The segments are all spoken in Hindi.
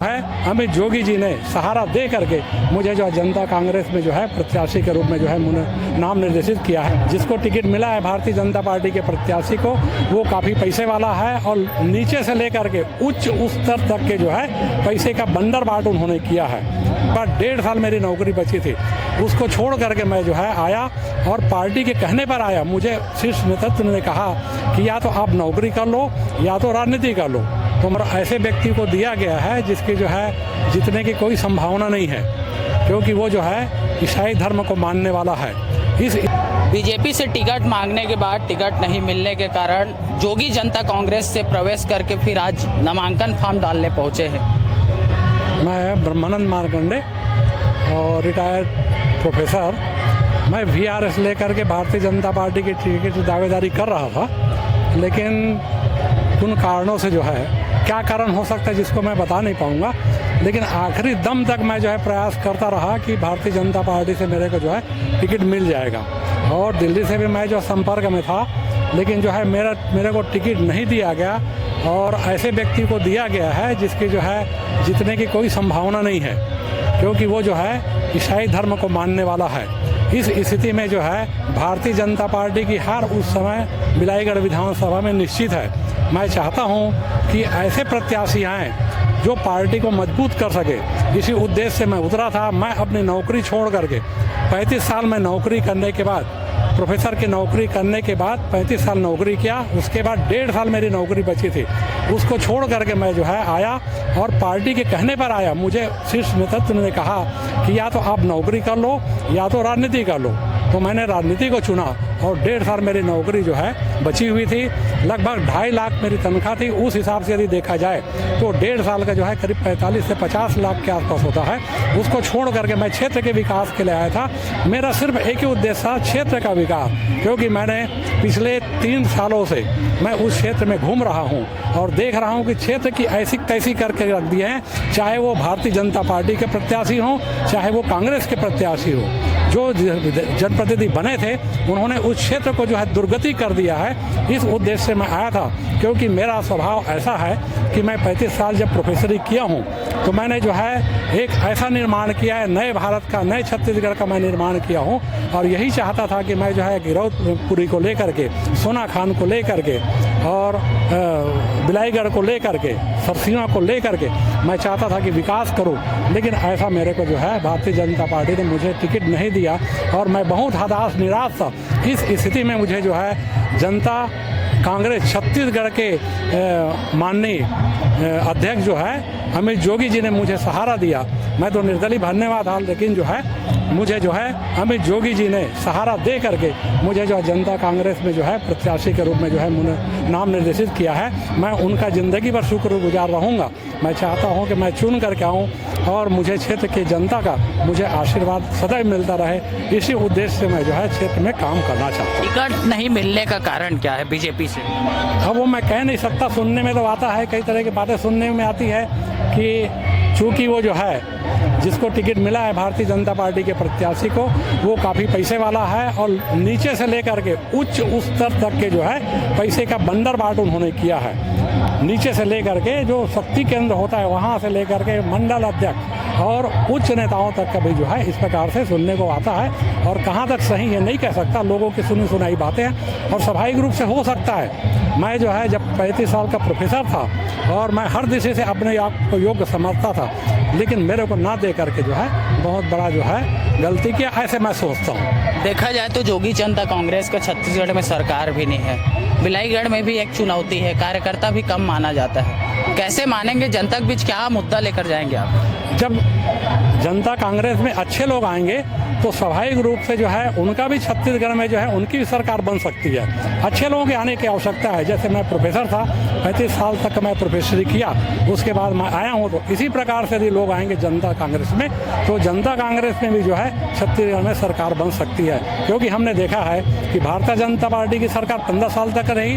है अमित जोगी जी ने सहारा दे करके मुझे जो जनता कांग्रेस में जो है प्रत्याशी के रूप में जो है नाम निर्देशित किया है। जिसको टिकट मिला है भारतीय जनता पार्टी के प्रत्याशी को, वो काफ़ी पैसे वाला है और नीचे से लेकर के उच्च स्तर तक के जो है पैसे का बंदर बाट उन्होंने किया है। पर 1.5 साल मेरी नौकरी बची थी, उसको छोड़ करके मैं जो है आया और पार्टी के कहने पर आया। मुझे शीर्ष नेतृत्व ने कहा कि या तो आप नौकरी कर लो या तो राजनीति कर लो। तो ऐसे व्यक्ति को दिया गया है जिसकी जो है जीतने की कोई संभावना नहीं है, क्योंकि वो जो है ईसाई धर्म को मानने वाला है। इस बीजेपी से टिकट मांगने के बाद टिकट नहीं मिलने के कारण जोगी जनता कांग्रेस से प्रवेश करके फिर आज नामांकन फॉर्म डालने पहुंचे हैं। मैं ब्रह्मानंद मार्कंडे और रिटायर्ड प्रोफेसर, मैं VRS लेकर के भारतीय जनता पार्टी की टिकट की दावेदारी कर रहा था, लेकिन उन कारणों से जो है, क्या कारण हो सकता है जिसको मैं बता नहीं पाऊंगा, लेकिन आखिरी दम तक मैं जो है प्रयास करता रहा कि भारतीय जनता पार्टी से मेरे को जो है टिकट मिल जाएगा। और दिल्ली से भी मैं जो संपर्क में था, लेकिन जो है मेरे को टिकट नहीं दिया गया और ऐसे व्यक्ति को दिया गया है जिसकी जो है जीतने की कोई संभावना नहीं है, क्योंकि वो जो है ईसाई धर्म को मानने वाला है। इस स्थिति में जो है भारतीय जनता पार्टी की हार उस समय बिलाईगढ़ विधानसभा में निश्चित है। मैं चाहता हूं कि ऐसे प्रत्याशी आएँ जो पार्टी को मजबूत कर सके। इसी उद्देश्य से मैं उतरा था। मैं अपनी नौकरी छोड़ करके 35 साल में नौकरी करने के बाद, प्रोफेसर की नौकरी करने के बाद 35 साल नौकरी किया, उसके बाद 1.5 साल मेरी नौकरी बची थी, उसको छोड़ करके मैं जो है आया और पार्टी के कहने पर आया। मुझे शीर्ष नेतृत्व ने कहा कि या तो आप नौकरी कर लो या तो राजनीति कर लो। तो मैंने राजनीति को चुना और 1.5 साल मेरी नौकरी जो है बची हुई थी। लगभग 2.5 लाख मेरी तनख्वाह थी। उस हिसाब से यदि देखा जाए तो 1.5 साल का जो है करीब 45 से 50 लाख के आसपास होता है। उसको छोड़ करके मैं क्षेत्र के विकास के लिए आया था। मेरा सिर्फ एक ही उद्देश्य था, क्षेत्र का विकास, क्योंकि मैंने पिछले 3 सालों से मैं उस क्षेत्र में घूम रहा हूँ और देख रहा हूँ कि क्षेत्र की ऐसी तैसी करके रख दिए हैं, चाहे वो भारतीय जनता पार्टी के प्रत्याशी हों, चाहे वो कांग्रेस के प्रत्याशी हों। जो जनप्रतिनिधि बने थे उन्होंने उस क्षेत्र को जो है दुर्गति कर दिया है। इस उद्देश्य से मैं आया था, क्योंकि मेरा स्वभाव ऐसा है कि मैं 35 साल जब प्रोफेसरी किया हूँ तो मैंने जो है एक ऐसा निर्माण किया है, नए भारत का, नए छत्तीसगढ़ का मैं निर्माण किया हूँ। और यही चाहता था कि मैं जो है गिरौदपुरी को लेकर के, सोना खान को लेकर के और बिलाईगढ़ को लेकर के, सरसीमा को लेकर के मैं चाहता था कि विकास करूं। लेकिन ऐसा मेरे को जो है भारतीय जनता पार्टी ने मुझे टिकट नहीं दिया और मैं बहुत हताश निराश था। इस स्थिति में मुझे जो है जनता कांग्रेस छत्तीसगढ़ के माननीय अध्यक्ष जो है अमित जोगी जी ने मुझे सहारा दिया। मैं तो निर्दलीय धन्यवाद था, लेकिन जो है मुझे जो है अमित जोगी जी ने सहारा दे करके मुझे जो है जनता कांग्रेस में जो है प्रत्याशी के रूप में जो है नाम निर्देशित किया है। मैं उनका ज़िंदगी भर शुक्रगुजार रहूँगा। मैं चाहता हूँ कि मैं चुन करके आऊँ और मुझे क्षेत्र की जनता का मुझे आशीर्वाद सदैव मिलता रहे। इसी उद्देश्य से मैं जो है क्षेत्र में काम करना चाहता हूँ। टिकट नहीं मिलने का कारण क्या है बीजेपी से? अब वो मैं कह नहीं सकता, सुनने में तो आता है, कई तरह की बातें सुनने में आती है कि चूँकि वो जो है जिसको टिकट मिला है भारतीय जनता पार्टी के प्रत्याशी को, वो काफ़ी पैसे वाला है और नीचे से लेकर के उच्च स्तर तक के जो है पैसे का बंदर बाट उन्होंने किया है। नीचे से लेकर के जो शक्ति केंद्र होता है वहाँ से लेकर के मंडल अध्यक्ष और उच्च नेताओं तक का भी जो है इस प्रकार से सुनने को आता है। और कहाँ तक सही ये नहीं कह सकता, लोगों की सुनी सुनाई बातें हैं और स्वाभाविक रूप से हो सकता है। मैं जो है जब 35 साल का प्रोफेसर था और मैं हर दिशा से अपने आप को योग्य समझता था, लेकिन मेरे को ना दे करके जो है बहुत बड़ा जो है गलती किया, ऐसे मैं सोचता हूँ। देखा जाए तो जोगी जनता कांग्रेस का छत्तीसगढ़ में सरकार भी नहीं है, बिलाईगढ़ में भी एक चुनौती है, कार्यकर्ता भी कम माना जाता है। कैसे मानेंगे? जनता के बीच क्या मुद्दा लेकर जाएंगे आप? जब जनता कांग्रेस में अच्छे लोग आएंगे तो स्वाभाविक रूप से जो है उनका भी छत्तीसगढ़ में जो है उनकी भी सरकार बन सकती है। अच्छे लोगों के आने की आवश्यकता है। जैसे मैं प्रोफेसर था, 35 साल तक मैं प्रोफेसरी किया, उसके बाद मैं आया हूँ, तो इसी प्रकार से यदि लोग आएंगे जनता कांग्रेस में तो जनता कांग्रेस में भी जो है छत्तीसगढ़ में सरकार बन सकती है। क्योंकि हमने देखा है कि भारतीय जनता पार्टी की सरकार 15 साल तक रही,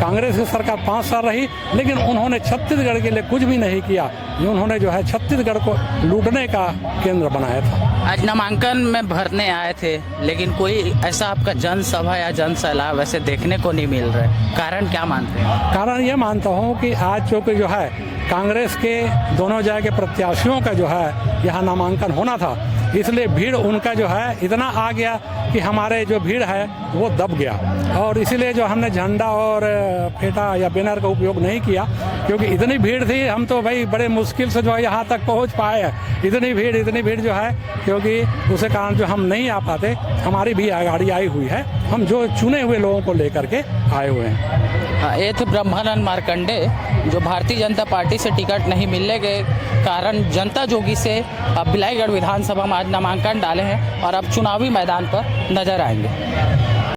कांग्रेस की सरकार 5 साल रही, लेकिन उन्होंने छत्तीसगढ़ के लिए कुछ भी नहीं किया। उन्होंने जो है छत्तीसगढ़ को लूटने का केंद्र बनाया था। आज नामांकन में भरने आए थे, लेकिन कोई ऐसा आपका जनसभा या जन सैलाब वैसे देखने को नहीं मिल रहा है, कारण क्या मानते हैं? कारण ये मानता हूँ कि आज चूँकि जो है कांग्रेस के दोनों जगह के प्रत्याशियों का जो है यहाँ नामांकन होना था, इसलिए भीड़ उनका जो है इतना आ गया कि हमारे जो भीड़ है वो दब गया। और इसीलिए जो हमने झंडा और फेटा या बैनर का उपयोग नहीं किया, क्योंकि इतनी भीड़ थी, हम तो भाई बड़े मुश्किल से जो है यहाँ तक पहुँच पाए हैं। इतनी भीड़ जो है, क्योंकि उसे कारण जो हम नहीं आ पाते, हमारी भी गाड़ी आई हुई है, हम जो चुने हुए लोगों को लेकर के आए हुए हैं। ये थे ब्रह्मानंद मार्कंडे, जो भारतीय जनता पार्टी से टिकट नहीं मिलने के कारण जनता जोगी से अब बिलाईगढ़ विधानसभा में आज नामांकन डाले हैं और अब चुनावी मैदान पर नजर आएंगे।